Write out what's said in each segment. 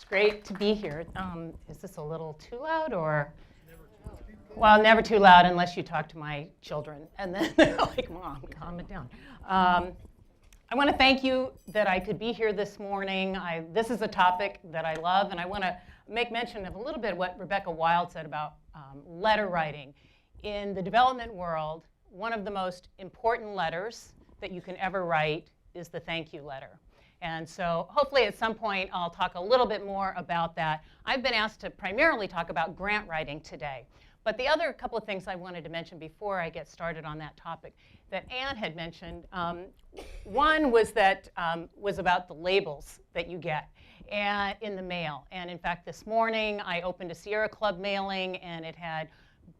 It's great to be here. Is this a little too loud or? Well, never too loud unless you talk to my children. And then they're like, Mom, calm it down. I want to thank you that I could be here this morning. This is a topic that I love, and I want to make mention of a little bit of what Rebecca Wild said about letter writing. In the development world, one of the most important letters that you can ever write is the thank you letter. And so hopefully at some point I'll talk a little bit more about that. I've been asked to primarily talk about grant writing today. But the other couple of things I wanted to mention before I get started on that topic that Anne had mentioned, one was that was about the labels that you get in the mail. And in fact, this morning I opened a Sierra Club mailing and it had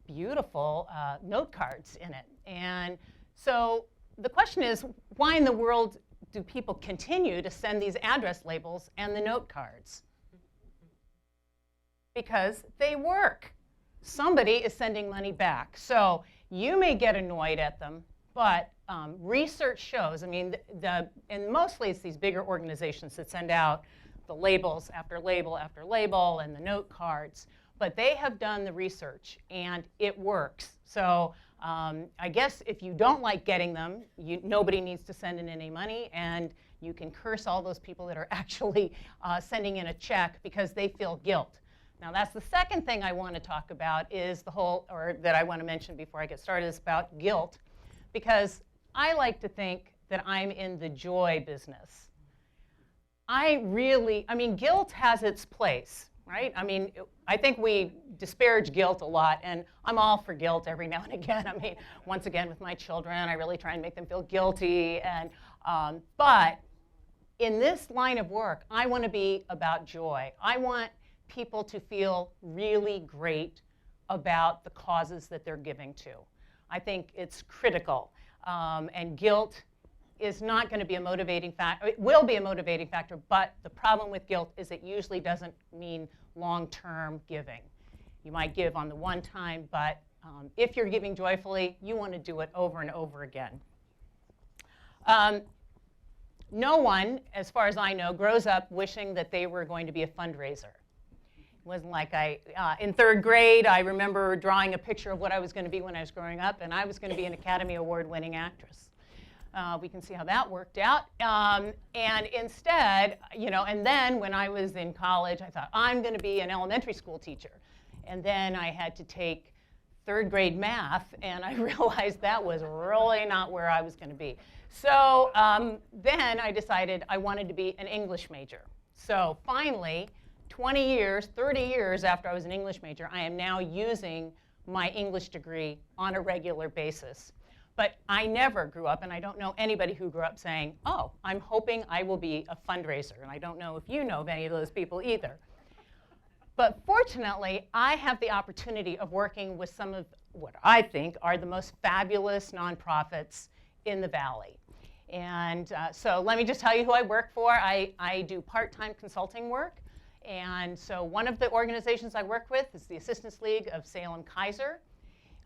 beautiful note cards in it. And so the question is, why in the world do people continue to send these address labels and the note cards? Because they work. Somebody is sending money back. So you may get annoyed at them, but research shows, and mostly it's these bigger organizations that send out the labels after label after label and the note cards, but they have done the research and it works. So I guess if you don't like getting them, nobody needs to send in any money, and you can curse all those people that are actually sending in a check because they feel guilt. Now that's the second thing I want to talk about is that I want to mention before I get started is about guilt, because I like to think that I'm in the joy business. Guilt has its place, right? I think we disparage guilt a lot, and I'm all for guilt every now and again. Once again, with my children, I really try and make them feel guilty. But in this line of work, I want to be about joy. I want people to feel really great about the causes that they're giving to. I think it's critical. And guilt is not going to be a motivating factor. It will be a motivating factor, but the problem with guilt is it usually doesn't mean long-term giving. You might give on the one time, but if you're giving joyfully, you want to do it over and over again. No one, as far as I know, grows up wishing that they were going to be a fundraiser. It wasn't like in third grade, I remember drawing a picture of what I was going to be when I was growing up, and I was going to be an Academy Award-winning actress. We can see how that worked out. And instead, and then when I was in college, I thought, I'm going to be an elementary school teacher. And then I had to take third grade math, and I realized that was really not where I was going to be. So then I decided I wanted to be an English major. So finally, 20 years, 30 years after I was an English major, I am now using my English degree on a regular basis. But I never grew up, and I don't know anybody who grew up saying, oh, I'm hoping I will be a fundraiser. And I don't know if you know of any of those people either. But fortunately, I have the opportunity of working with some of what I think are the most fabulous nonprofits in the Valley. And so let me just tell you who I work for. I do part-time consulting work. And so one of the organizations I work with is the Assistance League of Salem-Keizer.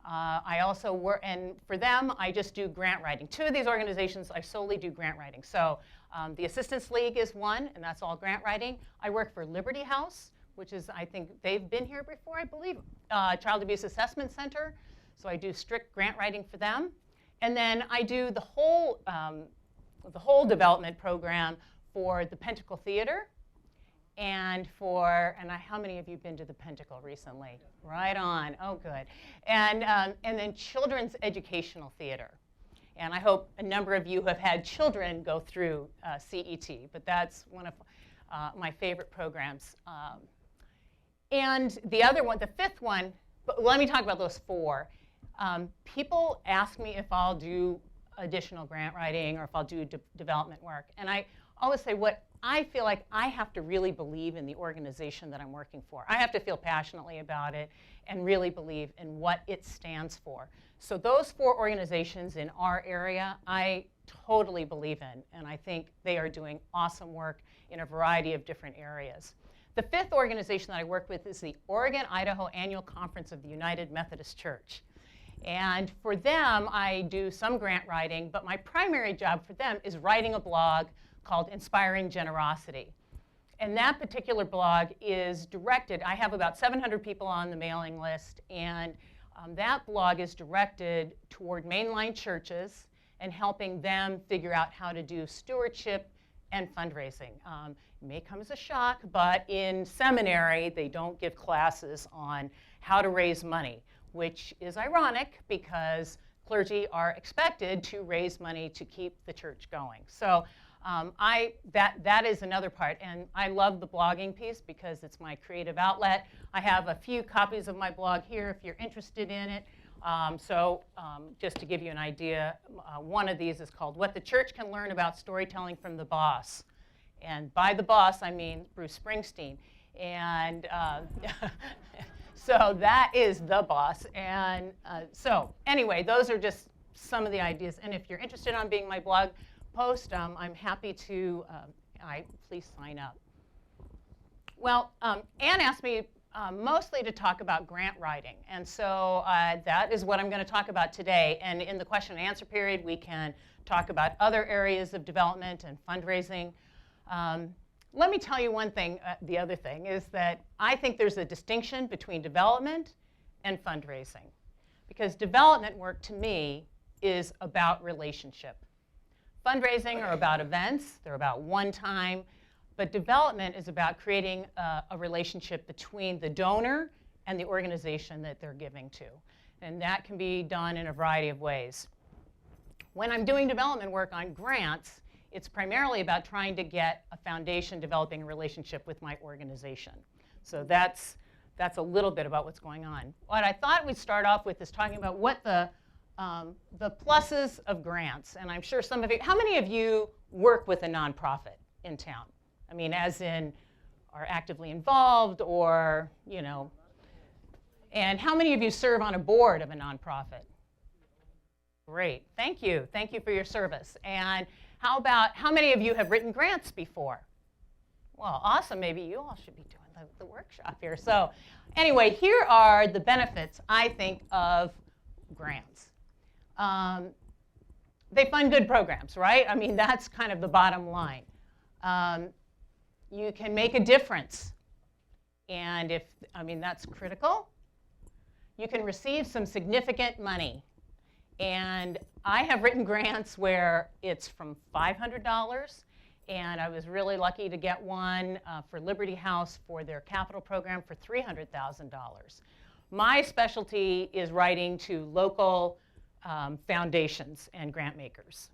I also work, and for them, I just do grant writing. Two of these organizations, I solely do grant writing. So the Assistance League is one, and that's all grant writing. I work for Liberty House, which is, I think they've been here before, I believe, Child Abuse Assessment Center. So I do strict grant writing for them. And then I do the whole development program for the Pentacle Theater. And how many of you have been to the Pentacle recently? Right on. Oh, good. And then Children's Educational Theater. And I hope a number of you have had children go through CET, but that's one of my favorite programs. And the other one, the fifth one, but let me talk about those four. People ask me if I'll do additional grant writing or if I'll do development work. And I always say what I feel like I have to really believe in the organization that I'm working for. I have to feel passionately about it and really believe in what it stands for. So those four organizations in our area, I totally believe in, and I think they are doing awesome work in a variety of different areas. The fifth organization that I work with is the Oregon-Idaho Annual Conference of the United Methodist Church. And for them, I do some grant writing, but my primary job for them is writing a blog called Inspiring Generosity. And that particular blog is directed, I have about 700 people on the mailing list, and that blog is directed toward mainline churches and helping them figure out how to do stewardship and fundraising. It may come as a shock, but in seminary, they don't give classes on how to raise money, which is ironic because clergy are expected to raise money to keep the church going. So that is another part, and I love the blogging piece because it's my creative outlet. I have a few copies of my blog here if you're interested in it. Just to give you an idea, one of these is called What the Church Can Learn About Storytelling from the Boss. And by the boss, I mean Bruce Springsteen. And so that is the boss. And so anyway, those are just some of the ideas. And if you're interested in being my blog post, I'm happy to, please sign up. Well, Anne asked me mostly to talk about grant writing. And so that is what I'm going to talk about today. And in the question and answer period, we can talk about other areas of development and fundraising. Let me tell you one thing, the other thing is that I think there's a distinction between development and fundraising. Because development work, to me, is about relationship. Fundraising are about events, they're about one time, but development is about creating a relationship between the donor and the organization that they're giving to. And that can be done in a variety of ways. When I'm doing development work on grants, it's primarily about trying to get a foundation developing a relationship with my organization. So that's a little bit about what's going on. What I thought we'd start off with is talking about what the pluses of grants. And I'm sure some of you, how many of you work with a nonprofit in town? I mean, as in are actively involved or, you know, and how many of you serve on a board of a nonprofit? Great, thank you. Thank you for your service. And how many of you have written grants before? Well, awesome, maybe you all should be doing the workshop here. So anyway, here are the benefits, I think, of grants. They fund good programs, right? I mean, that's kind of the bottom line. You can make a difference. And that's critical. You can receive some significant money. And I have written grants where it's from $500, and I was really lucky to get one for Liberty House for their capital program for $300,000. My specialty is writing to local foundations and grant makers.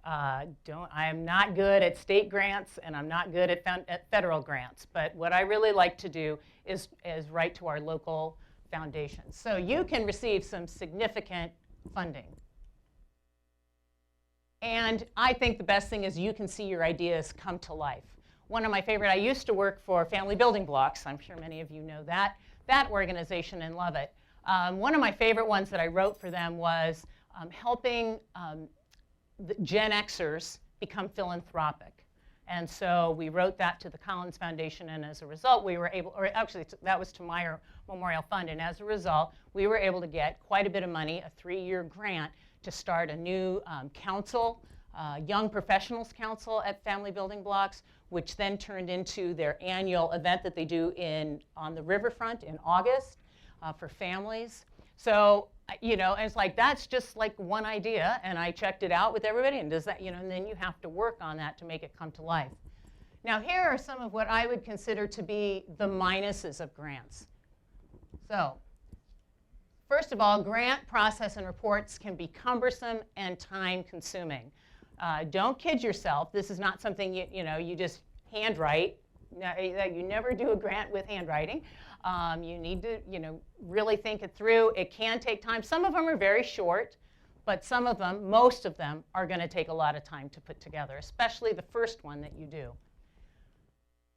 I am not good at state grants, and I'm not good at federal grants. But what I really like to do is write to our local foundations. So you can receive some significant funding. And I think the best thing is you can see your ideas come to life. One of my favorite, I used to work for Family Building Blocks. I'm sure many of you know that organization and love it. One of my favorite ones that I wrote for them was helping the Gen Xers become philanthropic. And so we wrote that to the Collins Foundation, and as a result, we were able, or actually that was to Meyer Memorial Fund, and as a result, we were able to get quite a bit of money, a 3-year grant, to start a new council, Young Professionals Council at Family Building Blocks, which then turned into their annual event that they do on the riverfront in August for families. So, you know, it's like, that's just like one idea, and I checked it out with everybody, and does that, you know, and then you have to work on that to make it come to life. Now, here are some of what I would consider to be the minuses of grants. So, first of all, grant process and reports can be cumbersome and time-consuming. Don't kid yourself. This is not something you just handwrite. You never do a grant with handwriting. You need to really think it through. It can take time. Some of them are very short, but some of them, most of them, are going to take a lot of time to put together, especially the first one that you do.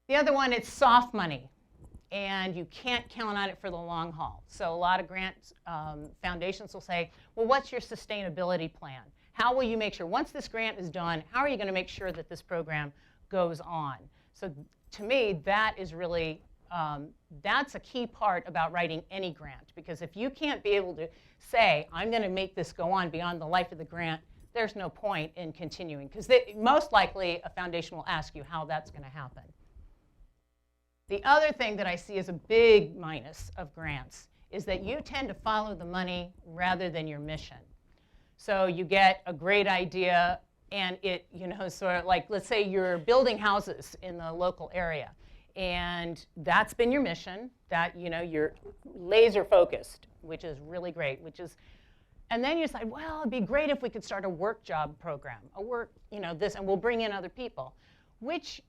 The other one is soft money, and you can't count on it for the long haul. So a lot of grant foundations will say, well, what's your sustainability plan? How will you make sure, once this grant is done, how are you going to make sure that this program goes on? So to me, that is really, that's a key part about writing any grant, because if you can't be able to say, I'm going to make this go on beyond the life of the grant, there's no point in continuing, because most likely a foundation will ask you how that's going to happen. The other thing that I see as a big minus of grants is that you tend to follow the money rather than your mission. So you get a great idea, and it, sort of like, let's say you're building houses in the local area, and that's been your mission, that, you're laser focused, which is really great, and then you decide, well, it'd be great if we could start a work job program, this, and we'll bring in other people, which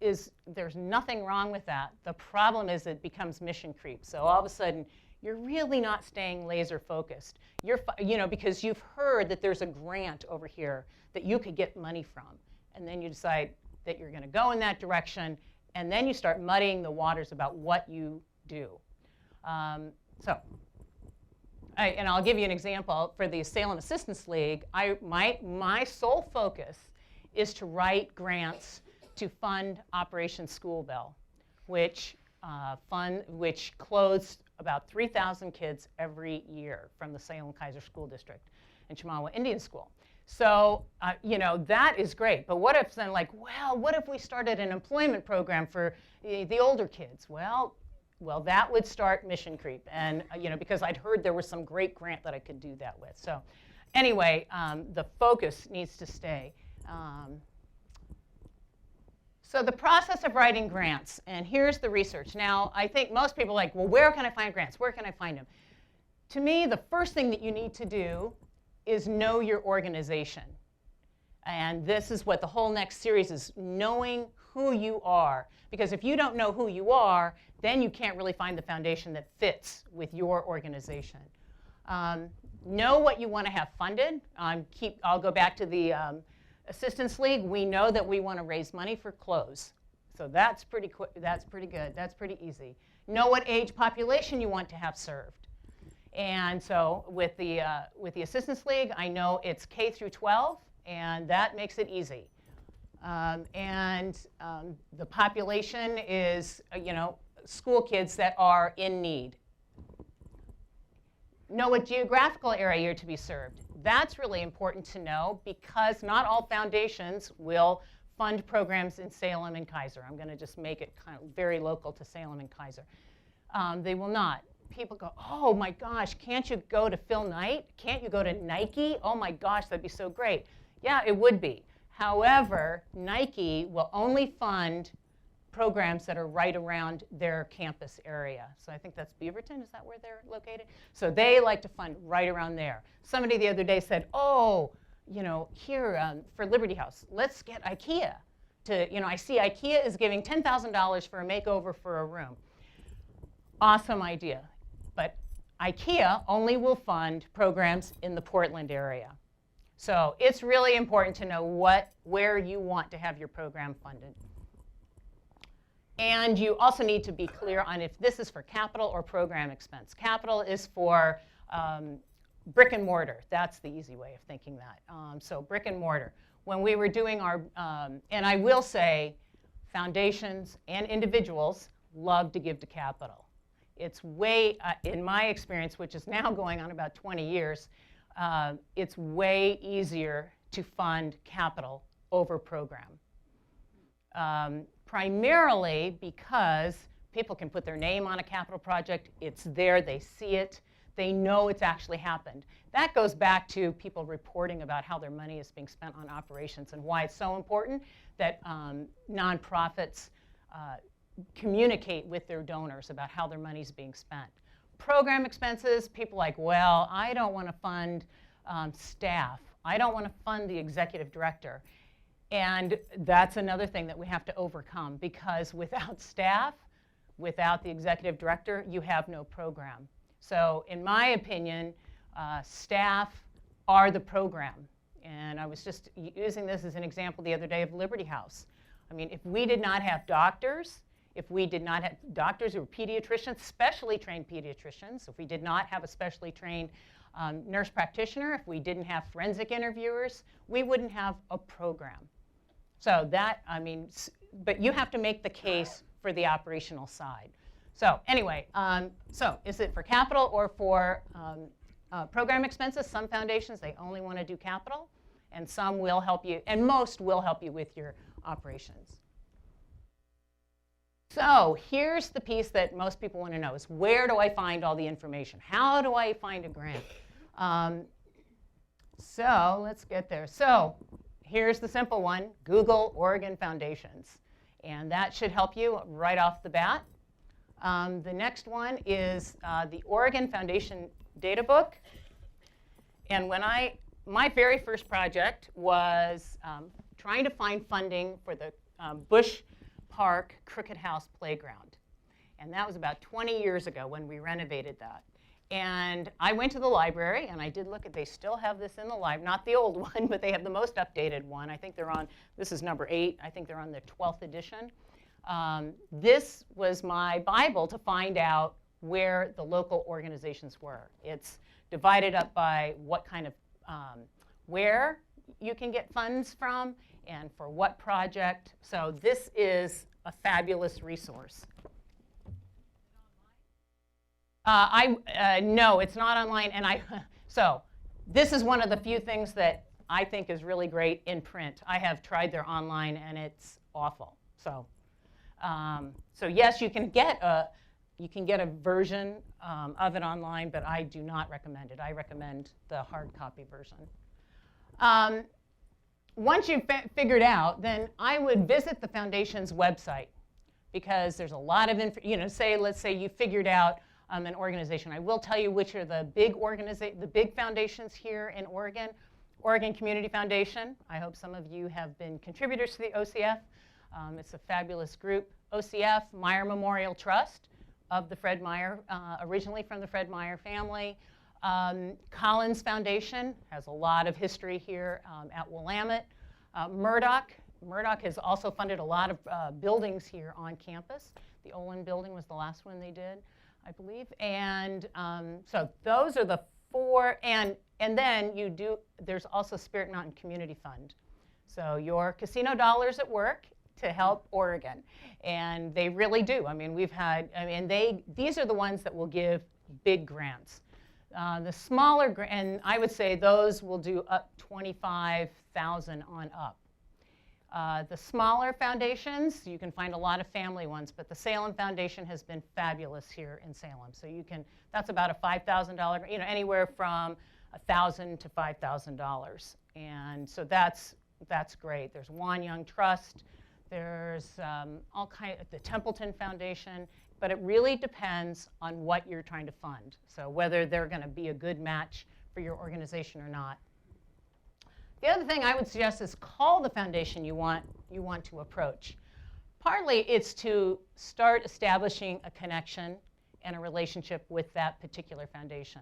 is, there's nothing wrong with that. The problem is it becomes mission creep. So all of a sudden, you're really not staying laser focused. Because you've heard that there's a grant over here that you could get money from. And then you decide that you're going to go in that direction, and then you start muddying the waters about what you do. And I'll give you an example. For the Salem Assistance League, my sole focus is to write grants to fund Operation School Bell, which clothes about 3,000 kids every year from the Salem-Keizer School District and Chemawa Indian School. So, that is great. But what if then, what if we started an employment program for the older kids? Well, that would start mission creep. And, because I'd heard there was some great grant that I could do that with. So anyway, the focus needs to stay. So the process of writing grants, and here's the research. Now, I think most people are like, well, where can I find grants? Where can I find them? To me, the first thing that you need to do is know your organization. And this is what the whole next series is, knowing who you are. Because if you don't know who you are, then you can't really find the foundation that fits with your organization. Know what you want to have funded. I'll go back to the Assistance League. We know that we want to raise money for clothes. So that's pretty good. That's pretty easy. Know what age population you want to have served. And so with the Assistance League, I know it's K through 12, and that makes it easy. The population is, school kids that are in need. Know what geographical area you're to be served. That's really important to know, because not all foundations will fund programs in Salem and Keizer. I'm going to just make it kind of very local to Salem and Keizer. They will not. People go, oh my gosh, can't you go to Phil Knight? Can't you go to Nike? Oh my gosh, that'd be so great. Yeah, it would be. However, Nike will only fund programs that are right around their campus area. So I think that's Beaverton, is that where they're located? So they like to fund right around there. Somebody the other day said, oh, here for Liberty House, let's get IKEA to, I see IKEA is giving $10,000 for a makeover for a room. Awesome idea. But IKEA only will fund programs in the Portland area. So it's really important to know where you want to have your program funded. And you also need to be clear on if this is for capital or program expense. Capital is for brick and mortar. That's the easy way of thinking that. So brick and mortar. When we were doing our, and I will say, foundations and individuals love to give to capital. It's way, in my experience, which is now going on about 20 years, it's way easier to fund capital over program. Primarily because people can put their name on a capital project. It's there, they see it, they know it's actually happened. That goes back to people reporting about how their money is being spent on operations and why it's so important that nonprofits communicate with their donors about how their money is being spent. Program expenses, people like, well, I don't want to fund staff. I don't want to fund the executive director. And that's another thing that we have to overcome, because without staff, without the executive director, you have no program. So in my opinion, staff are the program. And I was just using this as an example the other day of Liberty House. I mean, if we did not have doctors, if we did not have doctors who were pediatricians, specially trained pediatricians, if we did not have a specially trained nurse practitioner, if we didn't have forensic interviewers, we wouldn't have a program. So that, I mean, but you have to make the case for the operational side. So anyway, so is it for capital or for program expenses? Some foundations, they only want to do capital, and some will help you, and most will help you with your operations. So here's the piece that most people want to know is where do I find all the information? How do I find a grant? So let's get there. So here's the simple one, Google Oregon Foundations. And that should help you right off the bat. The next one is the Oregon Foundation Databook. And my very first project was trying to find funding for the Bush Park Cricket House Playground. And that was about 20 years ago when we renovated that. And I went to the library and I did look at, they still have this in the library, not the old one, but they have the most updated one. I think they're on, this is number 8, I think they're on the 12th edition. This was my Bible to find out where the local organizations were. It's divided up by what kind of, where you can get funds from and for what project. So this is a fabulous resource. No, it's not online, and so this is one of the few things that I think is really great in print. I have tried their online, and it's awful. So, so yes, you can get a version of it online, but I do not recommend it. I recommend the hard copy version. Once you've figured out, then I would visit the foundation's website because there's a lot of let's say you figured out an organization. I will tell you which are the big foundations here in Oregon. Oregon Community Foundation. I hope some of you have been contributors to the OCF. It's a fabulous group. OCF, Meyer Memorial Trust of the Fred Meyer, originally from the Fred Meyer family. Collins Foundation has a lot of history here at Willamette. Murdoch has also funded a lot of buildings here on campus. The Olin building was the last one they did, I believe. And so those are the 4. And then there's also Spirit Mountain Community Fund. So your casino dollars at work to help Oregon. And they really do. I mean, these are the ones that will give big grants. The smaller, and I would say those will do up 25,000 on up. The smaller foundations, you can find a lot of family ones, but the Salem Foundation has been fabulous here in Salem. So that's about a $5,000, anywhere from $1,000 to $5,000. And so that's great. There's Wan Young Trust. There's the Templeton Foundation. But it really depends on what you're trying to fund. So whether they're going to be a good match for your organization or not. The other thing I would suggest is call the foundation you want to approach. Partly it's to start establishing a connection and a relationship with that particular foundation.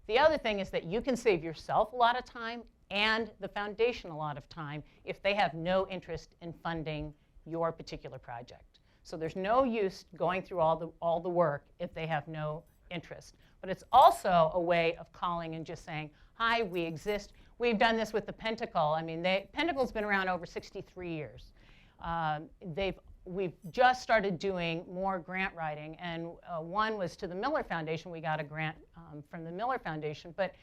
The other thing is that you can save yourself a lot of time and the foundation a lot of time if they have no interest in funding your particular project. So there's no use going through all the work if they have no interest. But it's also a way of calling and just saying, hi, we exist. We've done this with the Pentacle. I mean, Pentacle's been around over 63 years. We've just started doing more grant writing, and one was to the Miller Foundation. We got a grant from the Miller Foundation, but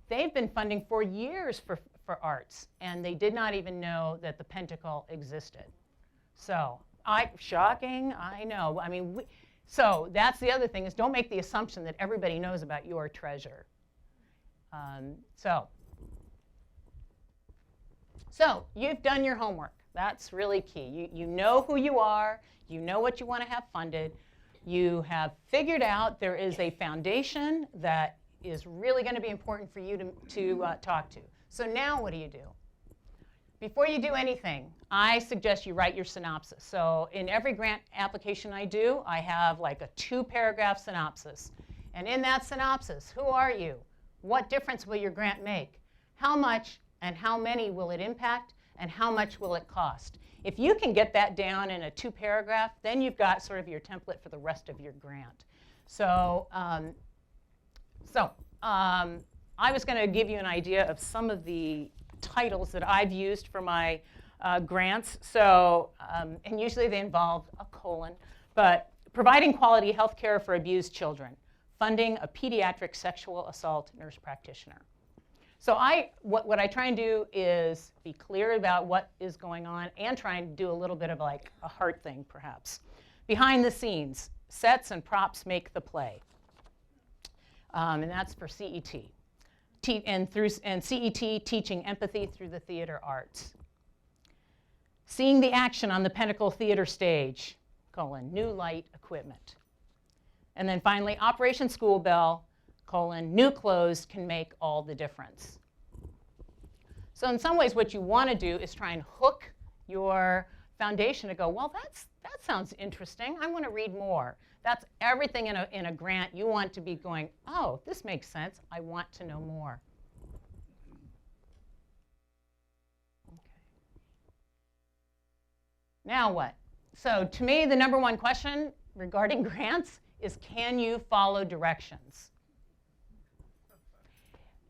they've been funding for years for arts, and they did not even know that the Pentacle existed. So, shocking, I know. I mean, so that's the other thing is don't make the assumption that everybody knows about your treasure. So you've done your homework. That's really key. You know who you are. You know what you want to have funded. You have figured out there is a foundation that is really going to be important for you to talk to. So now what do you do? Before you do anything, I suggest you write your synopsis. So in every grant application I do, I have like a 2-paragraph synopsis. And in that synopsis, who are you? What difference will your grant make? How much and how many will it impact? And how much will it cost? If you can get that down in a 2-paragraph, then you've got sort of your template for the rest of your grant. So, I was going to give you an idea of some of the titles that I've used for my grants. So, and usually they involve a colon, but providing quality health care for abused children, funding a pediatric sexual assault nurse practitioner. So what I try and do is be clear about what is going on and try and do a little bit of like a heart thing, perhaps. behind the scenes, sets and props make the play. And that's for CET. And CET, teaching empathy through the theater arts. Seeing the action on the Pinnacle Theater stage, new light equipment. And then finally, Operation School Bell, new clothes can make all the difference. So in some ways, what you want to do is try and hook your foundation to go, well, that sounds interesting. I want to read more. That's everything in a grant. You want to be going, oh, this makes sense. I want to know more. Okay. Now what? So to me, the number one question regarding grants is, can you follow directions?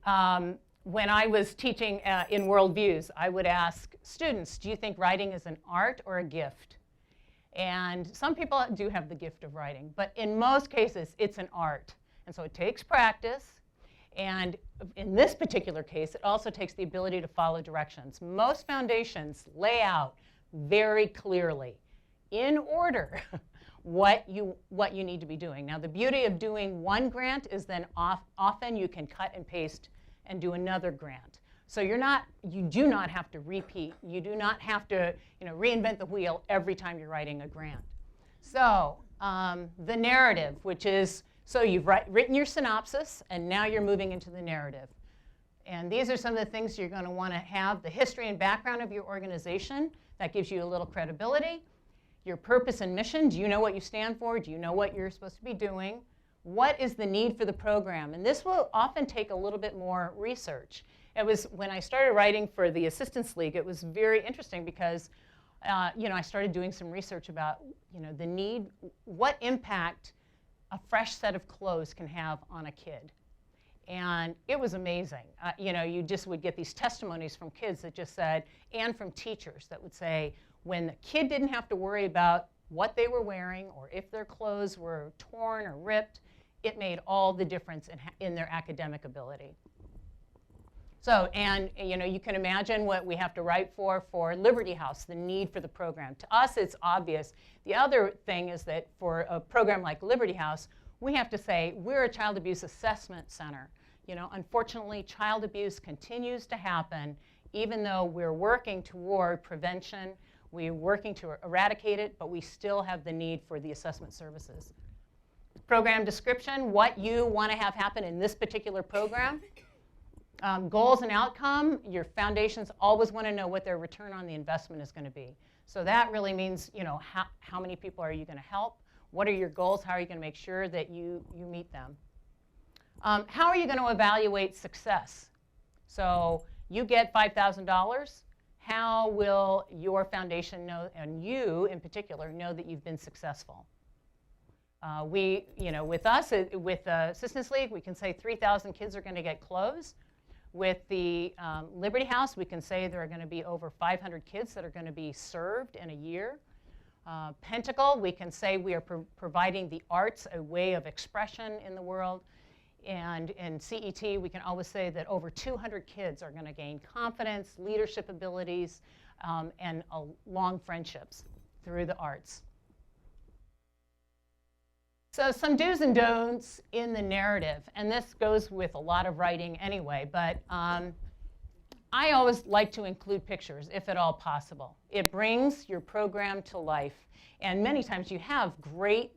When I was teaching in Worldviews, I would ask students, do you think writing is an art or a gift? And some people do have the gift of writing, but in most cases, it's an art. And so it takes practice. And in this particular case, it also takes the ability to follow directions. Most foundations lay out very clearly, in order, what you need to be doing. Now, the beauty of doing one grant is then often you can cut and paste and do another grant. So you do not have to repeat. You do not have to reinvent the wheel every time you're writing a grant. So the narrative, which is, so you've written your synopsis, and now you're moving into the narrative. And these are some of the things you're going to want to have: the history and background of your organization. That gives you a little credibility. Your purpose and mission. Do you know what you stand for? Do you know what you're supposed to be doing? What is the need for the program? And this will often take a little bit more research. It was when I started writing for the Assistance League, it was very interesting because I started doing some research about the need, what impact a fresh set of clothes can have on a kid. And it was amazing. You just would get these testimonies from kids that just said, and from teachers that would say, when the kid didn't have to worry about what they were wearing or if their clothes were torn or ripped, it made all the difference in their academic ability. So, and you can imagine what we have to write for Liberty House, the need for the program. To us, it's obvious. The other thing is that for a program like Liberty House, we have to say, we're a child abuse assessment center. Unfortunately, child abuse continues to happen, even though we're working toward prevention. We're working to eradicate it, but we still have the need for the assessment services. Program description, what you want to have happen in this particular program. Goals and outcome, your foundations always want to know what their return on the investment is going to be. So that really means, how many people are you going to help? What are your goals? How are you going to make sure that you meet them? How are you going to evaluate success? So you get $5,000. How will your foundation know, and you in particular, know that you've been successful? With us, with the Assistance League, we can say 3,000 kids are going to get clothes. With the Liberty House, we can say there are going to be over 500 kids that are going to be served in a year. Pentacle, we can say we are providing the arts a way of expression in the world. And in CET, we can always say that over 200 kids are going to gain confidence, leadership abilities, and long friendships through the arts. So some do's and don'ts in the narrative, and this goes with a lot of writing anyway, but I always like to include pictures, if at all possible. It brings your program to life, and many times you have great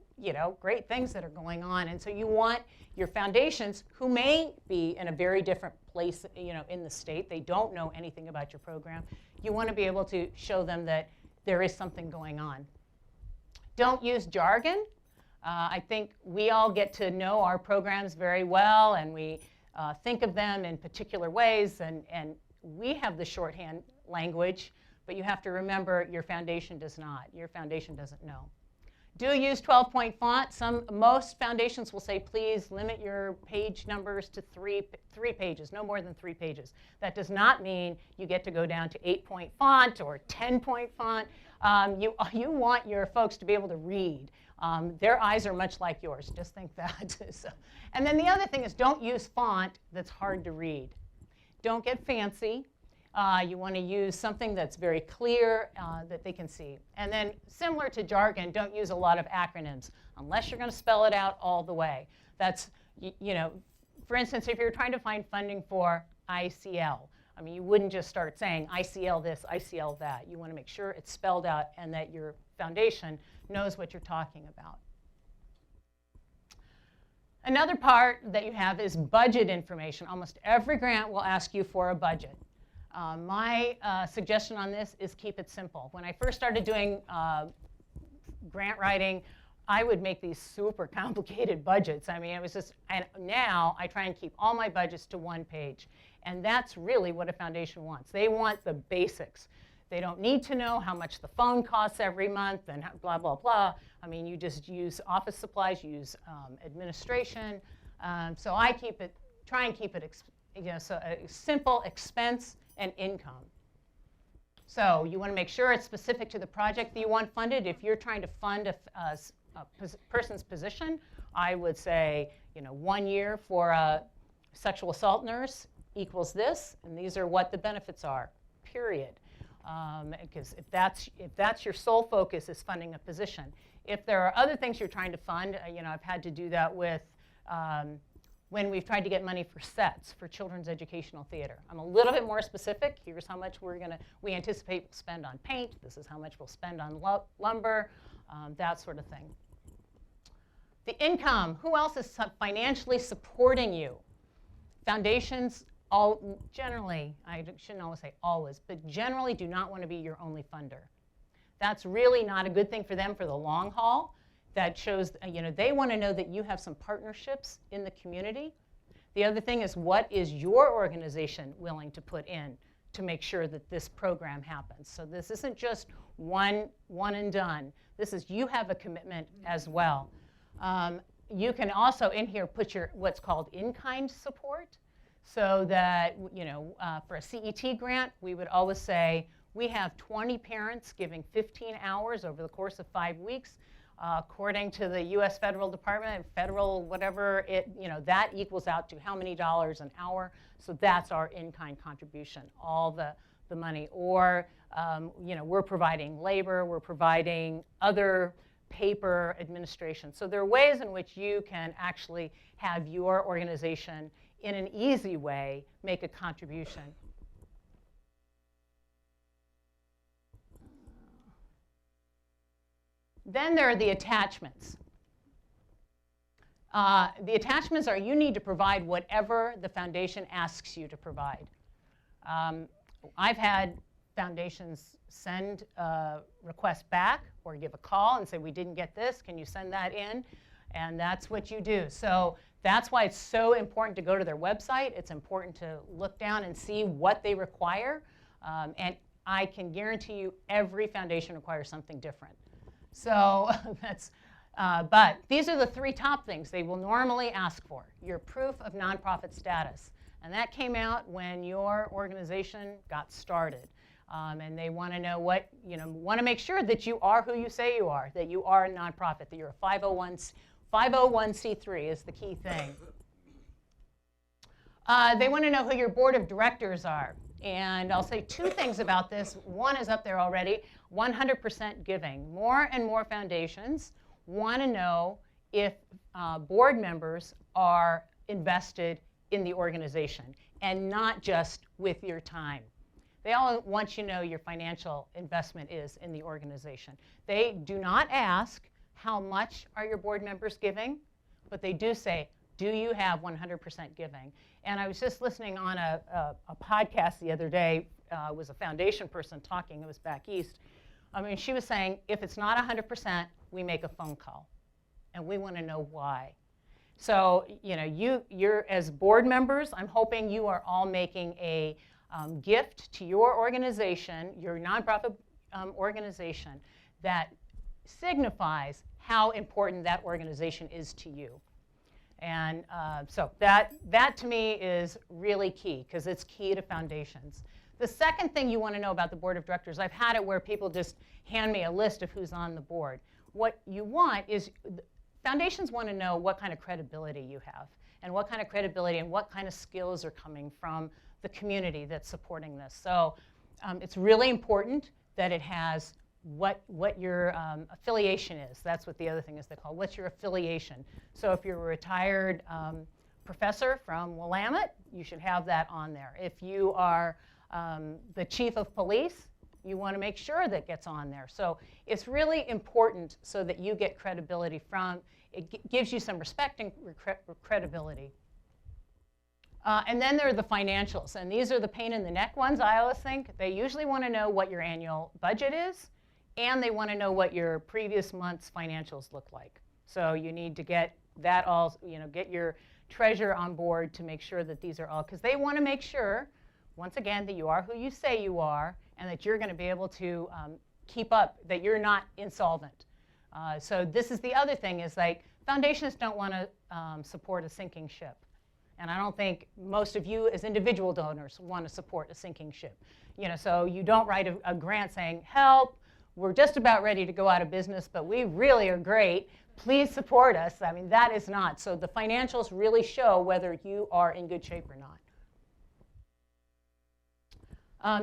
things that are going on, and so you want your foundations, who may be in a very different place, in the state, they don't know anything about your program, you want to be able to show them that there is something going on. Don't use jargon. I think we all get to know our programs very well, and we think of them in particular ways, and we have the shorthand language, but you have to remember your foundation does not. Your foundation doesn't know. Do use 12-point font. Most foundations will say, please limit your page numbers to three pages, no more than 3 pages. That does not mean you get to go down to 8-point font or 10-point font. You want your folks to be able to read. Their eyes are much like yours. Just think that. And then the other thing is, don't use font that's hard to read. Don't get fancy. You want to use something that's very clear that they can see. And then similar to jargon, don't use a lot of acronyms unless you're going to spell it out all the way. That's, you know, for instance, if you're trying to find funding for ICL, I mean, you wouldn't just start saying ICL this, ICL that. You want to make sure it's spelled out and that your foundation knows what you're talking about. Another part that you have is budget information. Almost every grant will ask you for a budget. My suggestion on this is keep it simple. When I first started doing grant writing, I would make these super complicated budgets. I mean, it was just, and now I try and keep all my budgets to one page. And that's really what a foundation wants. They want the basics. They don't need to know how much the phone costs every month and blah, blah, blah. I mean, you just use office supplies, you use administration. So I try and keep it, so a simple expense and income. So you want to make sure it's specific to the project that you want funded. If you're trying to fund a person's position, I would say, 1 year for a sexual assault nurse equals this, and these are what the benefits are, period. Because if that's your sole focus is funding a position. If there are other things you're trying to fund, I've had to do that with when we've tried to get money for sets for children's educational theater. I'm a little bit more specific. Here's how much we anticipate we'll spend on paint. This is how much we'll spend on lumber, that sort of thing. The income. Who else is financially supporting you? Foundations generally, I shouldn't always say always, but generally do not want to be your only funder. That's really not a good thing for them for the long haul. That shows, they want to know that you have some partnerships in the community. The other thing is, what is your organization willing to put in to make sure that this program happens? So this isn't just one and done. This is, you have a commitment as well. You can also in here put your what's called InKind Support. So that, for a CET grant, we would always say, we have 20 parents giving 15 hours over the course of 5 weeks. According to the U.S. Federal Department, federal whatever, that equals out to how many dollars an hour. So that's our in-kind contribution, all the money. Or, we're providing labor, we're providing other paper administration. So there are ways in which you can actually have your organization in an easy way, make a contribution. Then there are the attachments. The attachments are you need to provide whatever the foundation asks you to provide. I've had foundations send requests back or give a call and say, we didn't get this, can you send that in? And that's what you do. So that's why it's so important to go to their website. It's important to look down and see what they require. And I can guarantee you every foundation requires something different. So but these are the 3 top things they will normally ask for. Your proof of nonprofit status. And that came out when your organization got started. And they want to know want to make sure that you are who you say you are, that you are a nonprofit, that you're a 501c3 is the key thing. They want to know who your board of directors are. And I'll say 2 things about this. One is up there already, 100% giving. More and more foundations want to know if board members are invested in the organization and not just with your time. They all want you to know your financial investment is in the organization. They do not ask how much are your board members giving, but they do say, do you have 100% giving? And I was just listening on a podcast the other day. It was a foundation person talking. It was back east. I mean, she was saying, if it's not 100%, we make a phone call. And we want to know why. So, you're as board members, I'm hoping you are all making a gift to your organization, your nonprofit organization, that signifies how important that organization is to you. And so that to me is really key, because it's key to foundations. The second thing you want to know about the board of directors, I've had it where people just hand me a list of who's on the board. What you want is, foundations want to know what kind of credibility you have, and what kind of credibility and what kind of skills are coming from the community that's supporting this. So it's really important that it has what your affiliation is. That's what the other thing is they call. What's your affiliation? So if you're a retired professor from Willamette, you should have that on there. If you are the chief of police, you want to make sure that gets on there. So it's really important so that you get credibility from, it gives you some respect and credibility. And then there are the financials, and these are the pain in the neck ones, I always think. They usually want to know what your annual budget is, and they want to know what your previous month's financials look like. So you need to get that all, get your treasurer on board to make sure that these are all, because they want to make sure, once again, that you are who you say you are, and that you're going to be able to keep up, that you're not insolvent. So this is the other thing, is like foundations don't want to support a sinking ship. And I don't think most of you as individual donors want to support a sinking ship. So you don't write a grant saying, help, we're just about ready to go out of business, but we really are great. Please support us. I mean, that is not. So the financials really show whether you are in good shape or not.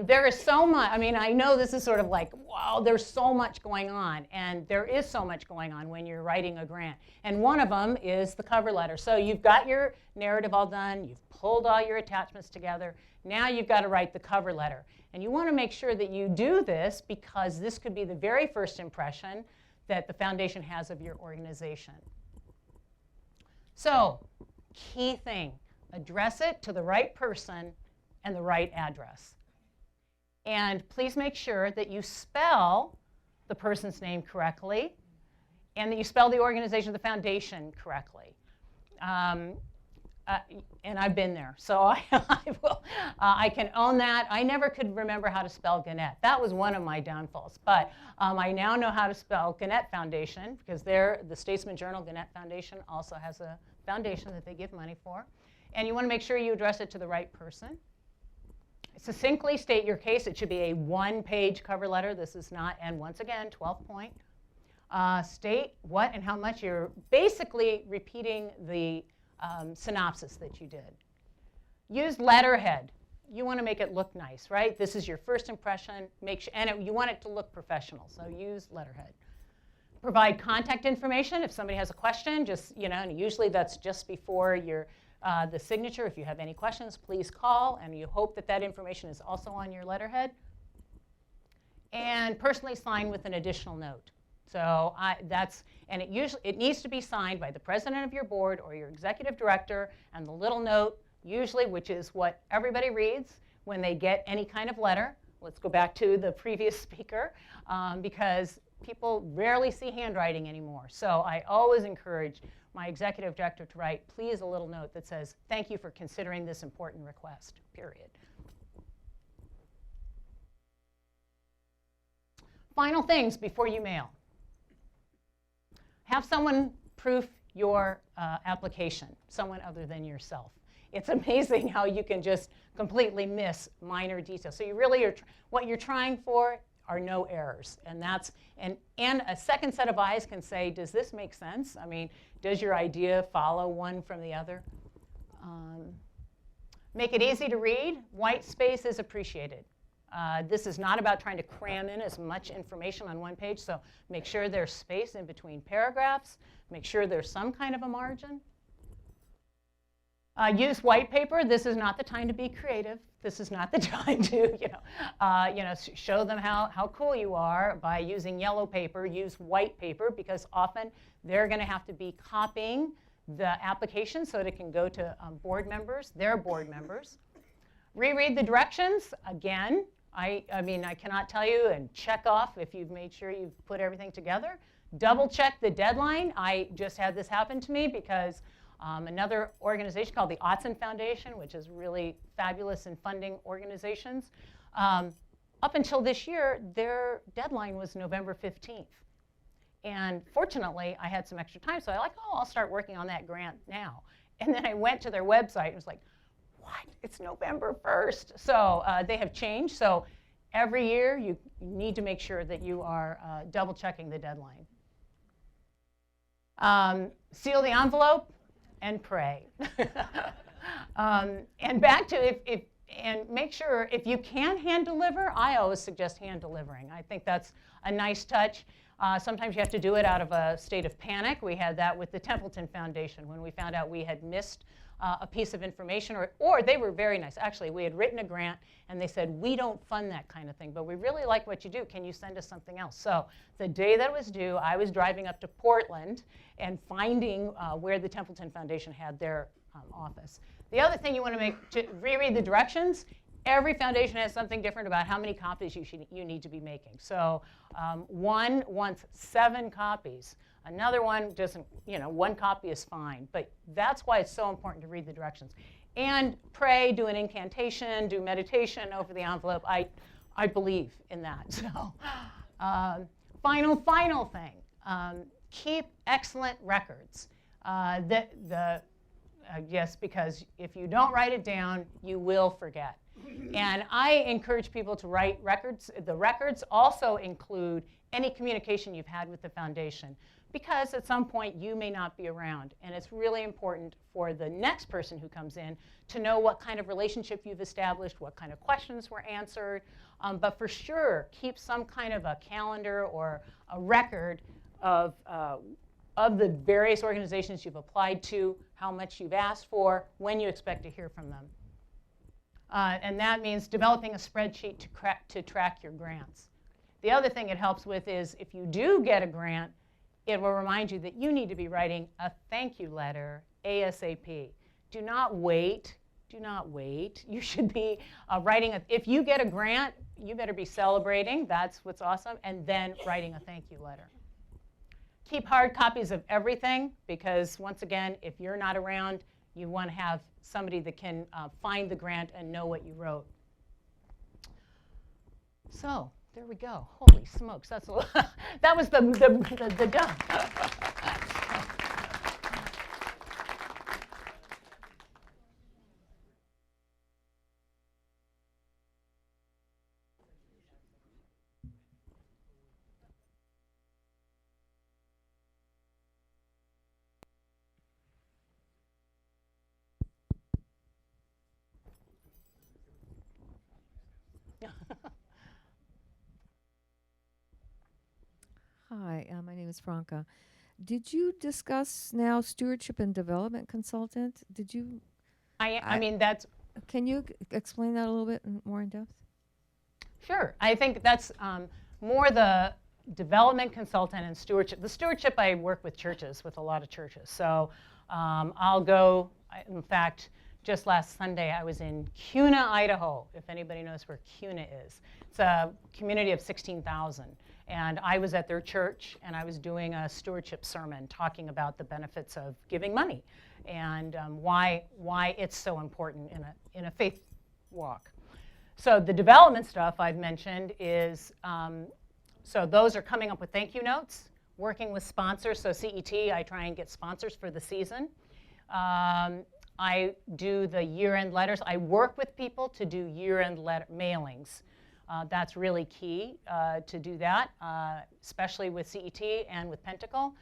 There is so much, I know this is sort of like, wow, there's so much going on. And there is so much going on when you're writing a grant. And one of them is the cover letter. So you've got your narrative all done. You've pulled all your attachments together. Now you've got to write the cover letter. And you want to make sure that you do this because this could be the very first impression that the foundation has of your organization. So, key thing, address it to the right person and the right address. And please make sure that you spell the person's name correctly and that you spell the organization, the foundation, correctly. And I've been there, so I can own that. I never could remember how to spell Gannett. That was one of my downfalls. But I now know how to spell Gannett Foundation, because the Statesman Journal Gannett Foundation also has a foundation that they give money for. And you want to make sure you address it to the right person. Succinctly state your case. It should be a one-page cover letter. This is not, and once again, 12-point. State what and how much. You're basically repeating the synopsis that you did. Use letterhead. You want to make it look nice, right? This is your first impression. You want it to look professional, so use letterhead. Provide contact information. If somebody has a question, and usually that's just before the signature. If you have any questions, please call, and you hope that information is also on your letterhead. And personally sign with an additional note. So it needs to be signed by the president of your board or your executive director, and the little note, usually, which is what everybody reads when they get any kind of letter. Let's go back to the previous speaker, because people rarely see handwriting anymore. So I always encourage my executive director to write, please, a little note that says, thank you for considering this important request, period. Final things before you mail. Have someone proof your application, someone other than yourself. It's amazing how you can just completely miss minor details. So you really are, what you're trying for are no errors. And a second set of eyes can say, does this make sense? Does your idea follow one from the other? Make it easy to read. White space is appreciated. This is not about trying to cram in as much information on one page, so make sure there's space in between paragraphs. Make sure there's some kind of a margin. Use white paper. This is not the time to be creative. This is not the time to show them how cool you are by using yellow paper. Use white paper, because often they're going to have to be copying the application so that it can go to board members, their board members. Reread the directions. Again, I cannot tell you and check off if you've made sure you've put everything together. Double check the deadline. I just had this happen to me because another organization called the Autzen Foundation, which is really fabulous in funding organizations, up until this year, their deadline was November 15th. And fortunately, I had some extra time, so I'll start working on that grant now. And then I went to their website and was like, what? It's November 1st. So they have changed. So every year, you need to make sure that you are double checking the deadline. Seal the envelope and pray. And back to and make sure, if you can hand deliver, I always suggest hand delivering. I think that's a nice touch. Sometimes you have to do it out of a state of panic. We had that with the Templeton Foundation when we found out we had missed a piece of information, or they were very nice. Actually, we had written a grant and they said, we don't fund that kind of thing, but we really like what you do. Can you send us something else? So the day that it was due, I was driving up to Portland and finding where the Templeton Foundation had their office. The other thing you want to reread the directions. Every foundation has something different about how many copies you need to be making. So one wants 7 copies. Another one doesn't, 1 copy is fine. But that's why it's so important to read the directions. And pray, do an incantation, do meditation over the envelope. I believe in that. So final thing, keep excellent records. Yes, because if you don't write it down, you will forget. And I encourage people to write records. The records also include any communication you've had with the foundation, because at some point you may not be around. And it's really important for the next person who comes in to know what kind of relationship you've established, what kind of questions were answered. But for sure, keep some kind of a calendar or a record of the various organizations you've applied to, how much you've asked for, when you expect to hear from them. And that means developing a spreadsheet to track your grants. The other thing it helps with is if you do get a grant, it will remind you that you need to be writing a thank you letter ASAP. Do not wait. Do not wait. You should be writing if you get a grant, you better be celebrating. That's what's awesome. And then writing a thank you letter. Keep hard copies of everything, because once again, if you're not around, you want to have somebody that can find the grant and know what you wrote. So there we go. Holy smokes, that's a lot. That was the dump. Hi, my name is Franca. Did you discuss now stewardship and development consultant? Did you? I mean, that's. Can you explain that a little bit more in depth? Sure. I think that's more the development consultant and stewardship. The stewardship, I work with churches, with a lot of churches. So I'll go, in fact, just last Sunday, I was in Kuna, Idaho, if anybody knows where Kuna is. It's a community of 16,000. And I was at their church, and I was doing a stewardship sermon talking about the benefits of giving money and why it's so important in a faith walk. So the development stuff I've mentioned is, so those are coming up with thank you notes, working with sponsors. So CET, I try and get sponsors for the season. I do the year-end letters. I work with people to do year-end mailings. That's really key to do that, especially with CET and with Pentacle.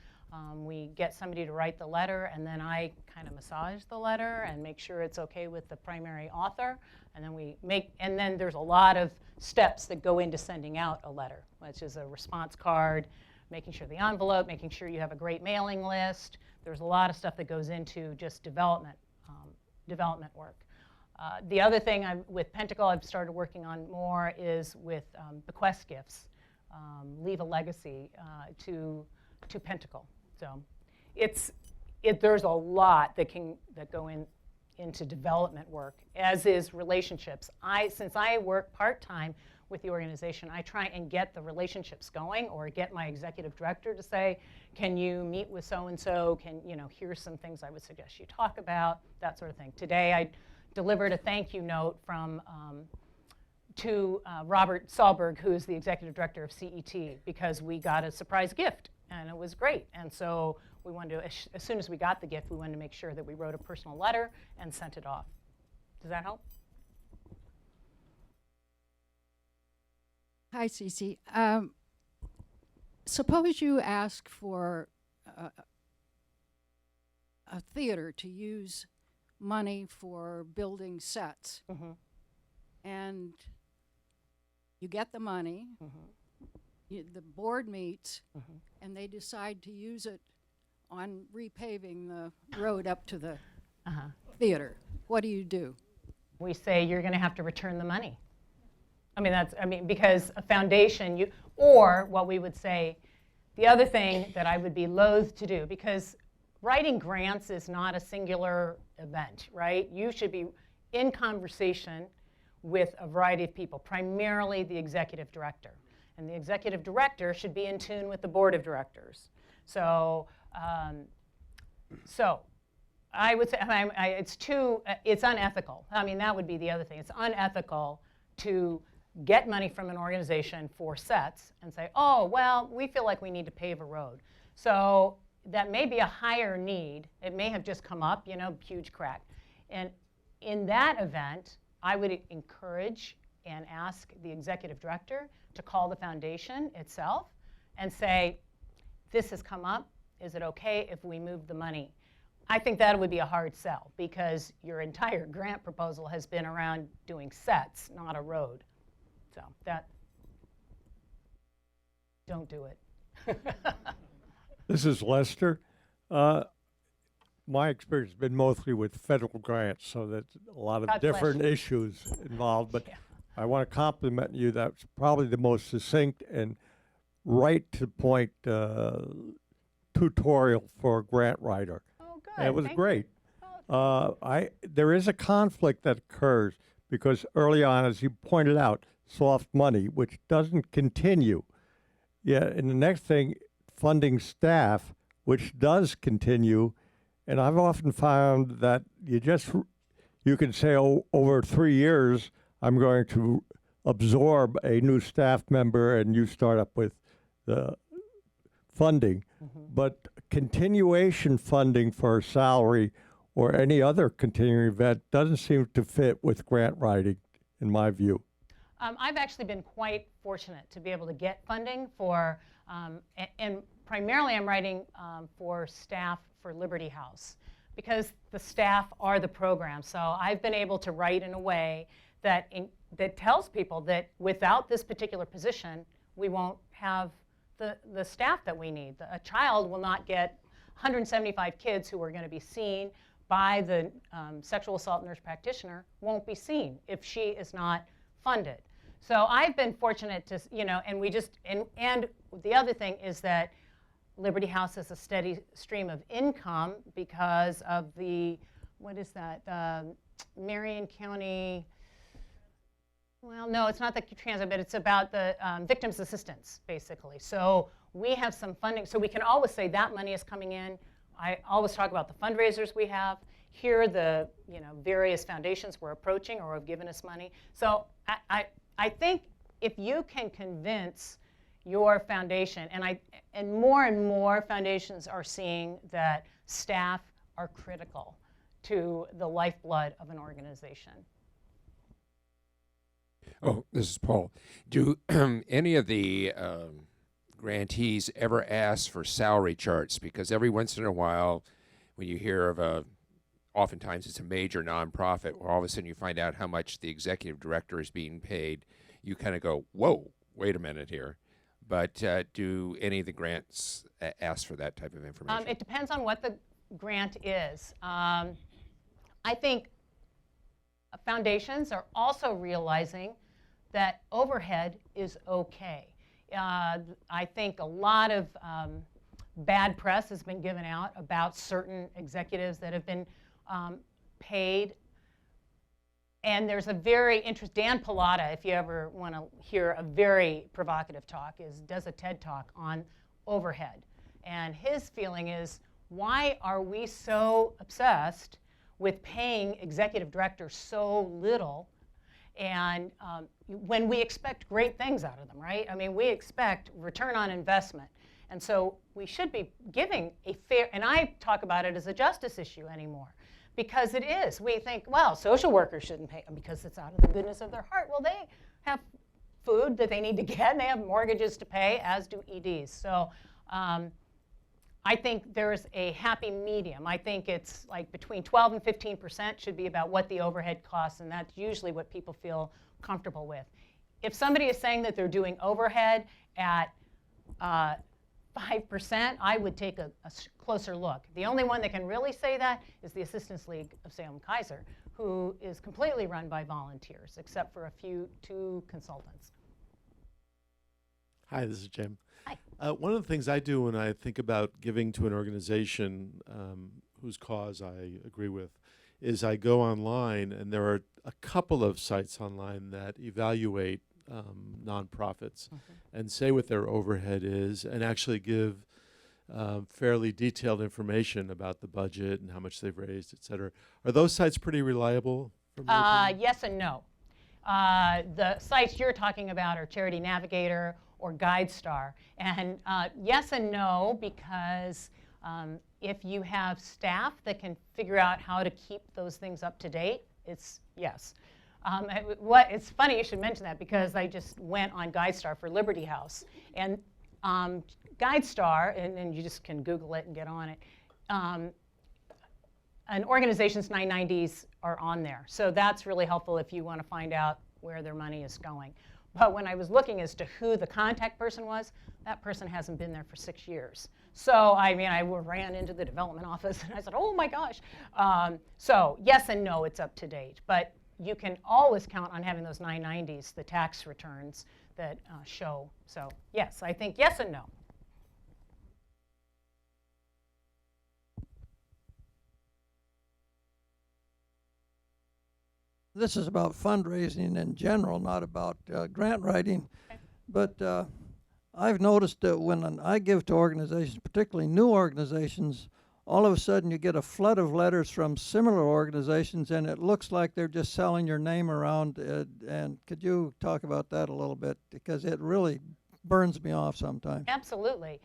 We get somebody to write the letter, and then I kind of massage the letter and make sure it's okay with the primary author. And then there's a lot of steps that go into sending out a letter, which is a response card, making sure the envelope, making sure you have a great mailing list. There's a lot of stuff that goes into just development work. The other thing with Pentacle I've started working on more is with bequest gifts, leave a legacy to Pentacle. So there's a lot that go into development work, as is relationships. Since I work part-time with the organization, I try and get the relationships going, or get my executive director to say, can you meet with so-and-so? Here's some things I would suggest you talk about, that sort of thing. Today I delivered a thank you note to Robert Sahlberg, who is the executive director of CET, because we got a surprise gift, and it was great. And so we wanted to, as soon as we got the gift, we wanted to make sure that we wrote a personal letter and sent it off. Does that help? Hi, Cece. Suppose you ask for a theater to use money for building sets. Mm-hmm. and you get the money, the board meets, and they decide to use it on repaving the road up to the theater. What do you do? We say you're going to have to return the money. Because a foundation, or what we would say, the other thing that I would be loath to do, because writing grants is not a singular event, right? You should be in conversation with a variety of people, primarily the executive director. And the executive director should be in tune with the board of directors. So I would say it's unethical. That would be the other thing. It's unethical to get money from an organization for sets and say, oh, well, we feel like we need to pave a road. So that may be a higher need. It may have just come up, huge crack. And in that event, I would encourage and ask the executive director to call the foundation itself and say, this has come up. Is it okay if we move the money? I think that would be a hard sell because your entire grant proposal has been around doing sets, not a road. So don't do it. This is Lester. My experience has been mostly with federal grants, so that's a lot of God bless different you. issues involved. But Yeah. I want to compliment you. That's probably the most succinct and right to point tutorial for a grant writer. Oh, good. And it was Thank great. you. There is a conflict that occurs because early on, as you pointed out, soft money, which doesn't continue. Yeah, and the next thing, funding staff, which does continue. And I've often found that you can say, oh, over 3 years, I'm going to absorb a new staff member and you start up with the funding. But continuation funding for a salary or any other continuing event doesn't seem to fit with grant writing, in my view. I've actually been quite fortunate to be able to get funding for, and primarily I'm writing for staff for Liberty House because the staff are the program. So I've been able to write in a way that tells people that without this particular position, we won't have the staff that we need. A child will not get 175 kids who are going to be seen by the sexual assault nurse practitioner won't be seen if she is not funded. So I've been fortunate to, and the other thing is that Liberty House has a steady stream of income because of Marion County, well, no, it's not the transit, but it's about the victims' assistance, basically. So we have some funding, so we can always say that money is coming in. I always talk about the fundraisers we have. Here are the various foundations we're approaching or have given us money. So I think if you can convince your foundation, and more foundations are seeing that staff are critical to the lifeblood of an organization. Oh, this is Paul. Do any of the grantees ever ask for salary charts? Because every once in a while, when you hear of oftentimes it's a major nonprofit, where all of a sudden you find out how much the executive director is being paid, you kind of go, whoa, wait a minute here. But do any of the grants ask for that type of information? It depends on what the grant is. I think foundations are also realizing that overhead is okay. I think a lot of bad press has been given out about certain executives that have been paid. And there's a very interesting, Dan Pallotta, if you ever want to hear a very provocative talk, does a TED talk on overhead. And his feeling is, why are we so obsessed with paying executive directors so little and when we expect great things out of them, right? I mean, we expect return on investment. And so we should be giving a fair, and I talk about it as a justice issue anymore, because it is. We think, well, social workers shouldn't pay because it's out of the goodness of their heart. Well, they have food that they need to get, and they have mortgages to pay, as do EDs. So I think there's a happy medium. I think it's like between 12 and 15% should be about what the overhead costs, and that's usually what people feel comfortable with. If somebody is saying that they're doing overhead at 5%, I would take a closer look. The only one that can really say that is the Assistance League of Salem-Keizer, who is completely run by volunteers, except for two consultants. Hi, this is Jim. Hi. One of the things I do when I think about giving to an organization whose cause I agree with is I go online, and there are a couple of sites online that evaluate nonprofits and say what their overhead is and actually give fairly detailed information about the budget and how much they've raised, et cetera. Are those sites pretty reliable? Yes and no. The sites you're talking about are Charity Navigator or GuideStar. And yes and no, because if you have staff that can figure out how to keep those things up to date, it's yes. It's funny you should mention that, because I just went on GuideStar for Liberty House. And GuideStar, and you just can Google it and get on it, an organization's 990s are on there. So that's really helpful if you want to find out where their money is going. But when I was looking as to who the contact person was, that person hasn't been there for 6 years. So I mean, I ran into the development office and I said, oh my gosh. So yes and no, it's up to date. But you can always count on having those 990s, the tax returns that show. So yes, I think yes and no. This is about fundraising in general, not about grant writing. Okay. But I've noticed that when I give to organizations, particularly new organizations, all of a sudden you get a flood of letters from similar organizations, and it looks like they're just selling your name around. And could you talk about that a little bit? Because it really burns me off sometimes. Absolutely.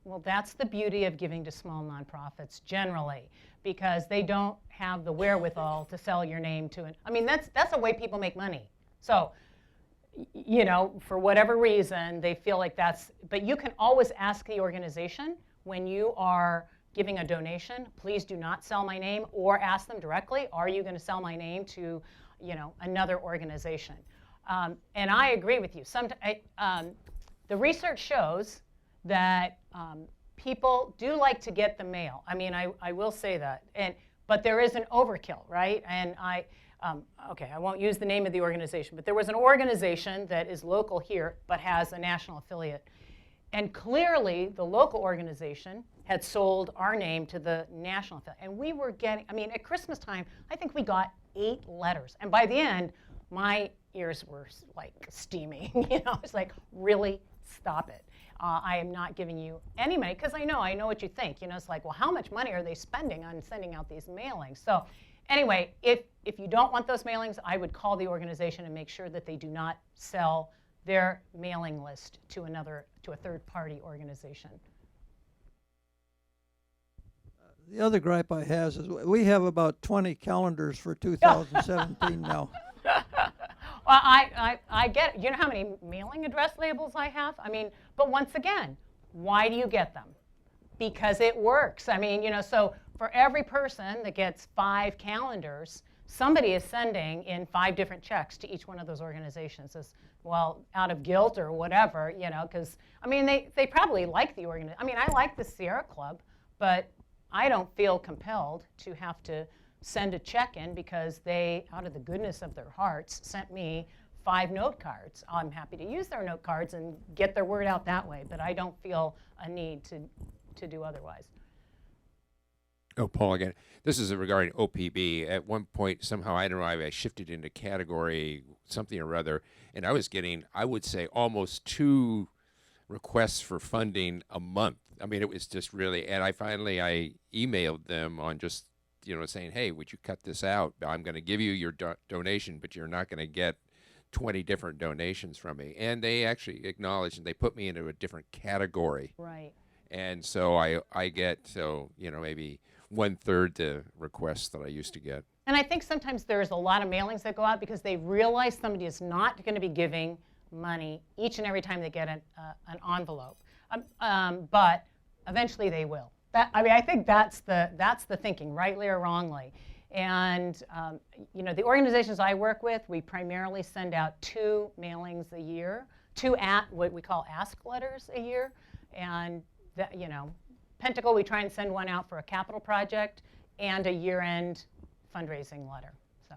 Well, that's the beauty of giving to small nonprofits generally, because they don't have the wherewithal to sell your name to it. I mean, that's a way people make money. So, you know, for whatever reason, they feel like that's, but you can always ask the organization when you are giving a donation, please do not sell my name, or ask them directly, are you going to sell my name to, you know, another organization? And I agree with you. The research shows that people do like to get the mail. I mean, I will say that. But there is an overkill, right? And okay, I won't use the name of the organization, but there was an organization that is local here but has a national affiliate. And clearly, the local organization had sold our name to the national affiliate. And we were getting, I mean, at Christmas time, I think we got 8 letters. And by the end, my ears were like steaming. You know, it's like, really, stop it. I am not giving you any money, because I know what you think. You know, it's like, well, how much money are they spending on sending out these mailings? So anyway, if you don't want those mailings, I would call the organization and make sure that they do not sell their mailing list to a third-party organization. The other gripe I have is we have about 20 calendars for 2017 now. Well, I get it. You know how many mailing address labels I have? I mean, but once again, why do you get them? Because it works. I mean, you know, so for every person that gets 5 calendars, somebody is sending in 5 different checks to each one of those organizations, as well, out of guilt or whatever, you know, because, I mean, they probably like the organization. I mean, I like the Sierra Club, but I don't feel compelled to have to send a check in because they, out of the goodness of their hearts, sent me 5 note cards. I'm happy to use their note cards and get their word out that way, but I don't feel a need to do otherwise. Oh, Paul again. This is regarding OPB. At one point, somehow, I don't know, I shifted into category something or other, and I was getting, I would say, almost 2 requests for funding a month. I mean, it was just really, and I emailed them on just, you know, saying, hey, would you cut this out? I'm going to give you your donation, but you're not going to get 20 different donations from me. And they actually acknowledged, and they put me into a different category. Right. And so I get, you know, maybe 1/3 the requests that I used to get. And I think sometimes there's a lot of mailings that go out because they realize somebody is not going to be giving money each and every time they get an envelope. But eventually they will. I think that's the thinking, rightly or wrongly. And the organizations I work with, we primarily send out 2 mailings a year, 2 what we call ask letters a year, and Pentacle, we try and send one out for a capital project and a year-end fundraising letter. So.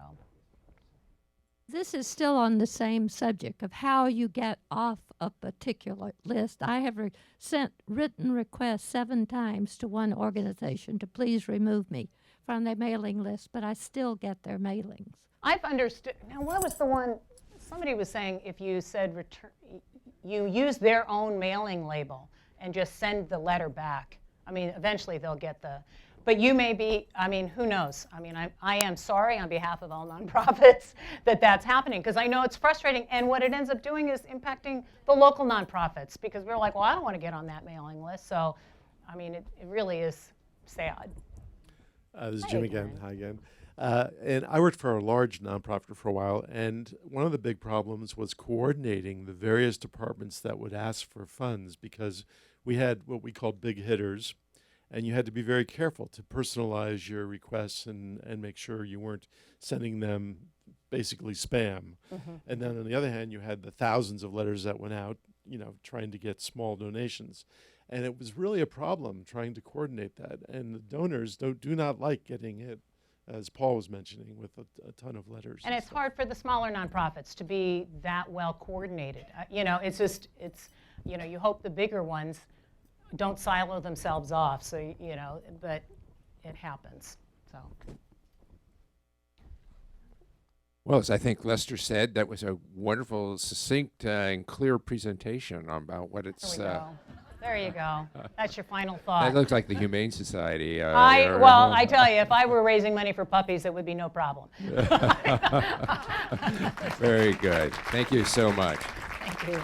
This is still on the same subject of how you get off a particular list. I have sent written requests 7 times to one organization to please remove me from their mailing list, but I still get their mailings. I've understood. Now, what was the one? Somebody was saying if you said return, you use their own mailing label and just send the letter back. I mean, eventually they'll get the. But you may be, who knows? I am sorry on behalf of all nonprofits that that's happening, because I know it's frustrating, and what it ends up doing is impacting the local nonprofits, because we're like, well, I don't want to get on that mailing list. So, it really is sad. This is Jim again. Hi again. And I worked for a large nonprofit for a while, and one of the big problems was coordinating the various departments that would ask for funds, because we had what we called big hitters, and you had to be very careful to personalize your requests and make sure you weren't sending them basically spam. And then on the other hand, you had the thousands of letters that went out, trying to get small donations. And it was really a problem trying to coordinate that. And the donors do not like getting hit, as Paul was mentioning, with a ton of letters. And it's hard for the smaller nonprofits to be that well coordinated. You hope the bigger ones don't silo themselves off, so but it happens. So. Well, as I think Lester said, that was a wonderful, succinct, and clear presentation about what it's. There you go. That's your final thought. That looks like the Humane Society. I tell you, if I were raising money for puppies, it would be no problem. Very good. Thank you so much. Thank you.